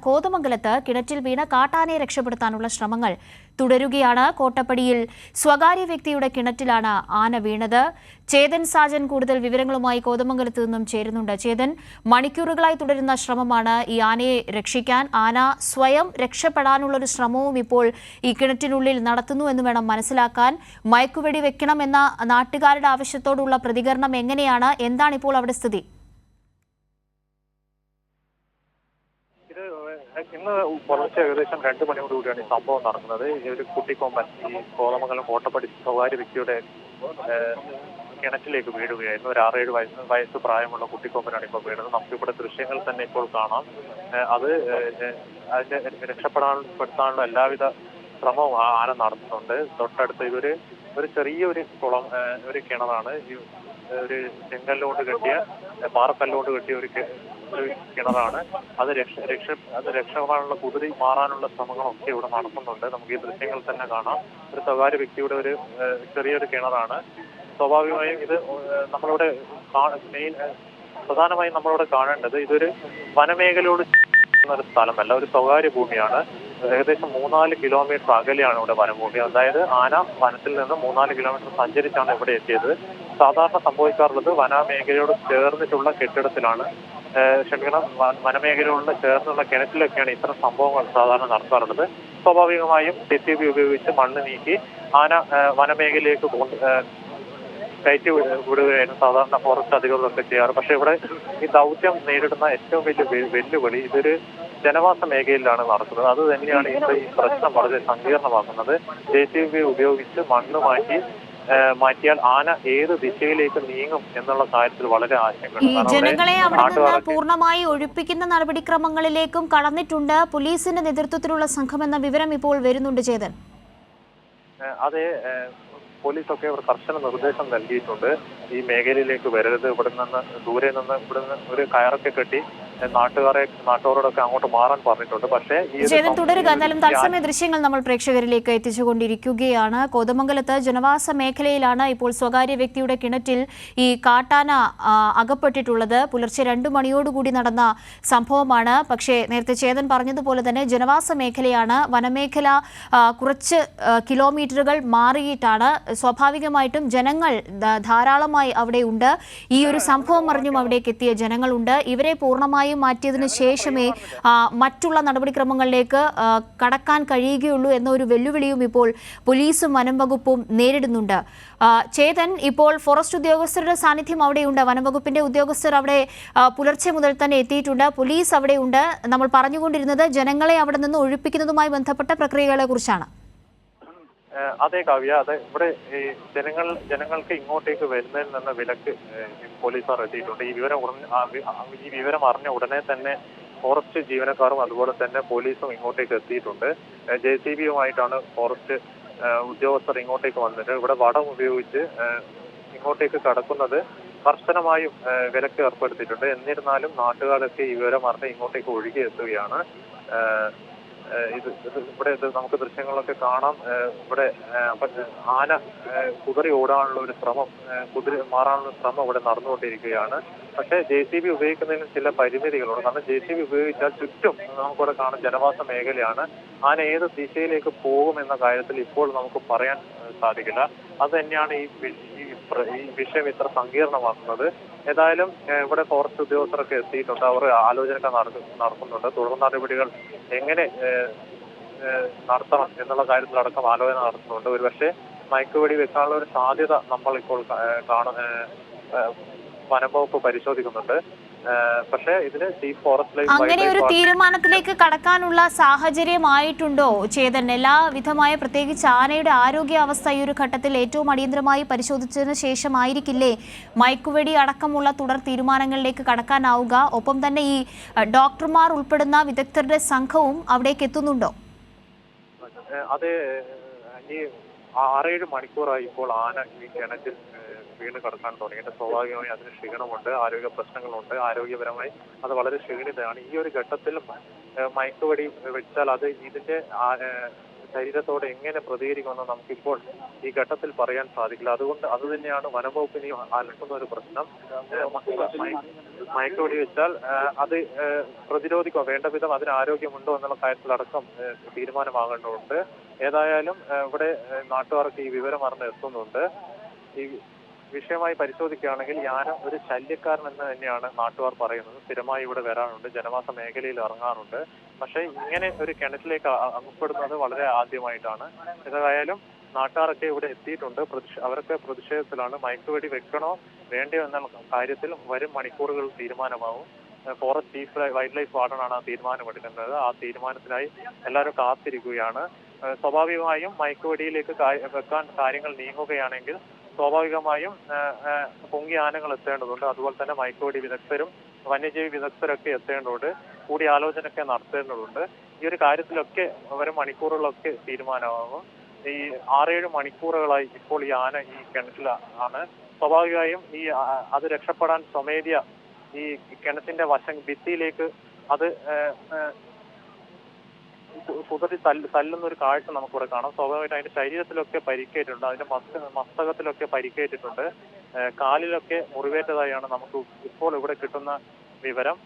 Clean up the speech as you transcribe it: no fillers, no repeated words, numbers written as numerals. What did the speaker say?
കോതമംഗലത്ത് കിണറ്റിൽ വീണ കാട്ടാനയെ രക്ഷപ്പെടുത്താനുള്ള ശ്രമങ്ങൾ തുടരുകയാണ്. കോട്ടപ്പടിയിൽ സ്വകാര്യ വ്യക്തിയുടെ കിണറ്റിലാണ് ആന വീണത്. ചേതൻ സാജൻ കൂടുതൽ വിവരങ്ങളുമായി കോതമംഗലത്ത് നിന്നും ചേരുന്നുണ്ട്. ചേതൻ, മണിക്കൂറുകളായി തുടരുന്ന ശ്രമമാണ് ഈ ആനയെ രക്ഷിക്കാൻ. ആന സ്വയം രക്ഷപ്പെടാനുള്ളൊരു ശ്രമവും ഇപ്പോൾ ഈ കിണറ്റിനുള്ളിൽ നടത്തുന്നു എന്ന് വേണം മനസ്സിലാക്കാൻ. മയക്കുവെടി വെക്കണമെന്ന നാട്ടുകാരുടെ ആവശ്യത്തോടുള്ള പ്രതികരണം എങ്ങനെയാണ്? എന്താണ് ഇപ്പോൾ അവിടെ സ്ഥിതി? ഇന്ന് പുലർച്ചെ ഏകദേശം 2 മണിയോടുകൂടിയാണ് ഈ സംഭവം നടക്കുന്നത്. ഒരു കുട്ടിക്കൊമ്പൻ ഈ കോതമംഗലം കോട്ടപ്പടി സ്വകാര്യ വ്യക്തിയുടെ കിണറ്റിലേക്ക് വീഴുകയായിരുന്നു. ഒരു 6-7 വയസ്സ് പ്രായമുള്ള കുട്ടിക്കൊമ്പനാണ് ഇപ്പോൾ വീണത്. നമുക്കിവിടെ ദൃശ്യങ്ങൾ തന്നെ ഇപ്പോൾ കാണാം. അത് അതിന്റെ രക്ഷപ്പെടുത്താനുള്ള എല്ലാവിധ ശ്രമവും ആന നടത്തുന്നുണ്ട്. തൊട്ടടുത്ത് ഇതൊരു ചെറിയൊരു കുളം, ഒരു കിണറാണ്. ഒരു ചെങ്കല്ലുകൊണ്ട് കെട്ടിയ പാറക്കല്ലുകൊണ്ട് കെട്ടിയ ഒരു കിണറാണ്. അത് രക്ഷപ്പെടാനുള്ള കുതിരി മാറാനുള്ള ശ്രമങ്ങളൊക്കെ ഇവിടെ നടത്തുന്നുണ്ട്. നമുക്ക് ഈ ദൃശ്യങ്ങൾ തന്നെ കാണാം. ഒരു സ്വകാര്യ വ്യക്തിയുടെ ഒരു ചെറിയൊരു കിണറാണ്. സ്വാഭാവികമായും ഇത് നമ്മളിവിടെ പ്രധാനമായും നമ്മളിവിടെ കാണേണ്ടത് ഇതൊരു വനമേഖലയോട് ഒരു സ്ഥലമല്ല, ഒരു സ്വകാര്യ ഭൂമിയാണ്. ഏകദേശം 3-4 കിലോമീറ്റർ അകലെയാണ് ഇവിടെ വനഭൂമി. അതായത് ആന വനത്തിൽ നിന്ന് 3-4 കിലോമീറ്റർ സഞ്ചരിച്ചാണ് ഇവിടെ എത്തിയത്. സാധാരണ സംഭവിക്കാറുള്ളത് വനമേഖലയോട് ചേർന്നിട്ടുള്ള കെട്ടിടത്തിലാണ്, വനമേഖലയോട് ചേർന്നുള്ള കിണറ്റിലൊക്കെയാണ് ഇത്തരം സംഭവങ്ങൾ സാധാരണ നടക്കാറുള്ളത്. സ്വാഭാവികമായും JCB ഉപയോഗിച്ച് മണ്ണ് നീക്കി ആന വനമേഖലയിലേക്ക് കയറ്റി വിടുകയായിരുന്നു സാധാരണ ഫോറസ്റ്റ് അധികൃതരൊക്കെ ചെയ്യാറ്. പക്ഷെ ഇവിടെ ഈ ദൗത്യം നേരിടുന്ന ഏറ്റവും വലിയ വെല്ലുവിളി ഇതൊരു ജനവാസ മേഖലയിലാണ് നടക്കുന്നത്. അത് തന്നെയാണ് ഈ പ്രശ്നം വളരെ സങ്കീർണമാക്കുന്നത്. JCB ഉപയോഗിച്ച് മണ്ണ് മാറ്റിയാൽ ആന ഏത് ദിശയിലേക്ക് നീങ്ങും എന്നുള്ള കാര്യത്തിൽ വളരെ ആശങ്കയുണ്ട്. ജനങ്ങളെ അവിടെ നിന്ന് പൂർണ്ണമായി ഒഴിപ്പിക്കുന്ന നടപടിക്രമങ്ങളിലേക്കും കടന്നിട്ടുണ്ട് പോലീസിന്റെ നേതൃത്വത്തിലുള്ള സംഘം എന്ന വിവരം ഇപ്പോൾ വരുന്നുണ്ട്. ചേതൻ, അതെ, പോലീസൊക്കെ അവർ കർശന നിർദ്ദേശം നൽകിയിട്ടുണ്ട്. ഈ മേഖലയിലേക്ക് വരരുത്, ഇവിടെ നിന്ന് ദൂരെ നിന്ന് ഒരു കയറൊക്കെ കെട്ടി നാട്ടുകാരോടൊക്കെ അങ്ങോട്ട് മാറാൻ പറഞ്ഞിട്ടുണ്ട്. പക്ഷേ തുടരുക. എന്നാലും തത്സമയ ദൃശ്യങ്ങൾ നമ്മൾ പ്രേക്ഷകരിലേക്ക് എത്തിച്ചുകൊണ്ടിരിക്കുകയാണ്. കോതമംഗലത്ത് ജനവാസ മേഖലയിലാണ് ഇപ്പോൾ സ്വകാര്യ വ്യക്തിയുടെ കിണറ്റിൽ ഈ കാട്ടാന അകപ്പെട്ടിട്ടുള്ളത്. പുലർച്ചെ 2 മണിയോടുകൂടി നടന്ന സംഭവമാണ്. പക്ഷേ നേരത്തെ ചേതൻ പറഞ്ഞതുപോലെ തന്നെ ജനവാസ മേഖലയാണ്. വനമേഖല കുറച്ച് കിലോമീറ്ററുകൾ മാറിയിട്ടാണ്. സ്വാഭാവികമായിട്ടും ജനങ്ങൾ ധാരാളമായി അവിടെ ഉണ്ട്. ഈ ഒരു സംഭവം അറിഞ്ഞും അവിടേക്ക് എത്തിയ ജനങ്ങളുണ്ട്. ഇവരെ പൂർണ്ണമായി മാറ്റിയതിനു ശേഷമേ മറ്റുള്ള നടപടിക്രമങ്ങളിലേക്ക് കടക്കാൻ കഴിയുകയുള്ളൂ എന്ന ഒരു വെല്ലുവിളിയും ഇപ്പോൾ പോലീസും വനം വകുപ്പും നേരിടുന്നുണ്ട്. ചേതൻ, ഇപ്പോൾ ഫോറസ്റ്റ് ഉദ്യോഗസ്ഥരുടെ സാന്നിധ്യം അവിടെയുണ്ട്. വനംവകുപ്പിന്റെ ഉദ്യോഗസ്ഥർ അവിടെ പുലർച്ചെ മുതൽ തന്നെ എത്തിയിട്ടുണ്ട്. പോലീസ് അവിടെയുണ്ട്. നമ്മൾ പറഞ്ഞുകൊണ്ടിരുന്നത് ജനങ്ങളെ അവിടെ നിന്ന് ഒഴിപ്പിക്കുന്നതുമായി ബന്ധപ്പെട്ട പ്രക്രിയകളെ കുറിച്ചാണ്. അതെ കാവ്യ, അതെ, ഇവിടെ ജനങ്ങൾക്ക് ഇങ്ങോട്ടേക്ക് വരുന്നതിൽ നിന്ന് വിലക്ക് പോലീസുകാർ എത്തിയിട്ടുണ്ട്. ഈ വിവരം അറിഞ്ഞ ഉടനെ തന്നെ ഫോറസ്റ്റ് ജീവനക്കാരും അതുപോലെ തന്നെ പോലീസും ഇങ്ങോട്ടേക്ക് എത്തിയിട്ടുണ്ട്. JCBയുമായിട്ടാണ് ഫോറസ്റ്റ് ഉദ്യോഗസ്ഥർ ഇങ്ങോട്ടേക്ക് വന്നത്. ഇവിടെ വടം ഉപയോഗിച്ച് ഇങ്ങോട്ടേക്ക് കടക്കുന്നത് കർശനമായും വിലക്ക് ഏർപ്പെടുത്തിയിട്ടുണ്ട്. എന്നിരുന്നാലും നാട്ടുകാരൊക്കെ ഈ വിവരം അറിഞ്ഞ് ഇങ്ങോട്ടേക്ക് ഒഴുകി എത്തുകയാണ്. ഇവിടെ നമുക്ക് ദൃശ്യങ്ങളൊക്കെ കാണാം. ഇവിടെ ആന കുതിറി ഓടാനുള്ള ഒരു ശ്രമം, കുതിരി മാറാനുള്ള ശ്രമം ഇവിടെ നടന്നുകൊണ്ടിരിക്കുകയാണ്. പക്ഷേ JCB ഉപയോഗിക്കുന്നതിന് ചില പരിമിതികളുണ്ട്. കാരണം JCB ഉപയോഗിച്ചാൽ ചുറ്റും നമുക്കിവിടെ കാണാൻ ജനവാസ മേഖലയാണ്. ആന ഏത് ദിശയിലേക്ക് പോകുമെന്ന കാര്യത്തിൽ ഇപ്പോൾ നമുക്ക് പറയാൻ സാധിക്കില്ല. അത് തന്നെയാണ് ഈ വിഷയം ഇത്ര സങ്കീർണമാക്കുന്നത്. ഏതായാലും ഇവിടെ ഫോറസ്റ്റ് ഉദ്യോഗസ്ഥരൊക്കെ എത്തിയിട്ടുണ്ട്. അവർ ആലോചന നടത്തുന്നുണ്ട്. തുടർ നടപടികൾ എങ്ങനെ നടത്തണം എന്നുള്ള കാര്യത്തിലടക്കം ആലോചന നടത്തുന്നുണ്ട്. ഒരുപക്ഷെ മയക്കുവെടി വെക്കാനുള്ള ഒരു സാധ്യത നമ്മൾ ഇപ്പോൾ വനംവകുപ്പ് പരിശോധിക്കുന്നുണ്ട്. പക്ഷേ ഇതിന് ചീഫ് ഫോറസ്റ്റ് അങ്ങനെ ഒരു തീരുമാനത്തിലേക്ക് കടക്കാനുള്ള സാഹചര്യമായിട്ടുണ്ടോ ചേതൻ? എല്ലാവിധമായ പ്രത്യേകിച്ച് ആനയുടെ ആരോഗ്യാവസ്ഥ ഈ ഒരു ഘട്ടത്തിൽ ഏറ്റവും അടിയന്തരമായി പരിശോധിച്ചതിന് ശേഷമായിരിക്കില്ലേ മയക്കുവെടി അടക്കമുള്ള തുടർ തീരുമാനങ്ങളിലേക്ക് കടക്കാനാവുക? ഒപ്പം തന്നെ ഈ ഡോക്ടർമാർ ഉൾപ്പെടുന്ന വിദഗ്ധരുടെ സംഘവും അവിടേക്ക് എത്തുന്നുണ്ടോ? അതെ, ഈ 6-7 മണിക്കൂറായി ഇപ്പോൾ ആന ഈ കിണറ്റിൽ വീണ് കടക്കാൻ തുടങ്ങിയിട്ട്. സ്വാഭാവികമായി അതിന് ക്ഷീണമുണ്ട്, ആരോഗ്യ പ്രശ്നങ്ങളുണ്ട്. ആരോഗ്യപരമായി അത് വളരെ ക്ഷീണിതയാണ്. ഈ ഒരു ഘട്ടത്തിൽ മയക്കുവെടി വെച്ചാൽ അത് ഇതിന്റെ ശരീരത്തോട് എങ്ങനെ പ്രതികരിക്കുമെന്ന് നമുക്കിപ്പോൾ ഈ ഘട്ടത്തിൽ പറയാൻ സാധിക്കില്ല. അതുകൊണ്ട് അത് തന്നെയാണ് വനംവകുപ്പിനെയും അലട്ടുന്ന ഒരു പ്രശ്നം. മയക്കുവെടി വെച്ചാൽ അത് പ്രതിരോധിക്കുക, വേണ്ട വിധം അതിന് ആരോഗ്യമുണ്ടോ എന്നുള്ള കാര്യത്തിലടക്കം തീരുമാനമാകേണ്ടതുണ്ട്. ഏതായാലും ഇവിടെ നാട്ടുകാർക്ക് ഈ വിവരം എത്തുന്നുണ്ട്. ഈ വിഷയമായി പരിശോധിക്കുകയാണെങ്കിൽ യാന ഒരു ശല്യക്കാരൻ എന്ന് തന്നെയാണ് നാട്ടുകാർ പറയുന്നത്. സ്ഥിരമായി ഇവിടെ വരാറുണ്ട്, ജനവാസ മേഖലയിൽ ഇറങ്ങാറുണ്ട്. പക്ഷേ ഇങ്ങനെ ഒരു കിണറ്റിലേക്ക് അകപ്പെടുന്നത് വളരെ ആദ്യമായിട്ടാണ്. ഏതായാലും നാട്ടുകാരൊക്കെ ഇവിടെ എത്തിയിട്ടുണ്ട്. അവരൊക്കെ പ്രതിഷേധത്തിലാണ്. മയക്കുവെടി വെക്കണോ വേണ്ടയോ എന്ന കാര്യത്തിൽ വരും മണിക്കൂറുകൾ തീരുമാനമാവും. ഫോറസ്റ്റ് ചീഫ് വൈൽഡ് ലൈഫ് വാർഡനാണ് ആ തീരുമാനമെടുക്കുന്നത്. ആ തീരുമാനത്തിനായി എല്ലാവരും കാത്തിരിക്കുകയാണ്. സ്വാഭാവികമായും മയക്കുവെടിയിലേക്ക് വെക്കാൻ കാര്യങ്ങൾ നീങ്ങുകയാണെങ്കിൽ സ്വാഭാവികമായും പൊങ്ങി ആനകൾ എത്തേണ്ടതുണ്ട്. അതുപോലെ തന്നെ മയക്കുവെടി വിദഗ്ധരും വന്യജീവി വിദഗ്ധരൊക്കെ എത്തേണ്ടതുണ്ട്. കൂടിയാലോചനയൊക്കെ നടത്തേണ്ടതുണ്ട്. ഈ ഒരു കാര്യത്തിലൊക്കെ വരും മണിക്കൂറുകളൊക്കെ തീരുമാനമാകും. ഈ 6-7 മണിക്കൂറുകളായി ഇപ്പോൾ ഈ ആന ഈ കിണറ്റിലാണ്. സ്വാഭാവികമായും അത് രക്ഷപ്പെടാൻ സ്വമേധയ ഈ കിണറ്റിന്റെ ഭിത്തിയിലേക്ക് അത് കുതിരി തല്ലുന്ന ഒരു കാഴ്ച നമുക്കിവിടെ കാണാം. സ്വാഭാവികമായിട്ട് അതിന്റെ ശരീരത്തിലൊക്കെ പരിക്കേറ്റിട്ടുണ്ട്, അതിന്റെ മസ്തകത്തിലൊക്കെ പരിക്കേറ്റിട്ടുണ്ട്, കാലിലൊക്കെ മുറിവേറ്റതായാണ് നമുക്ക് ഇപ്പോൾ ഇവിടെ കിട്ടുന്ന വിവരം.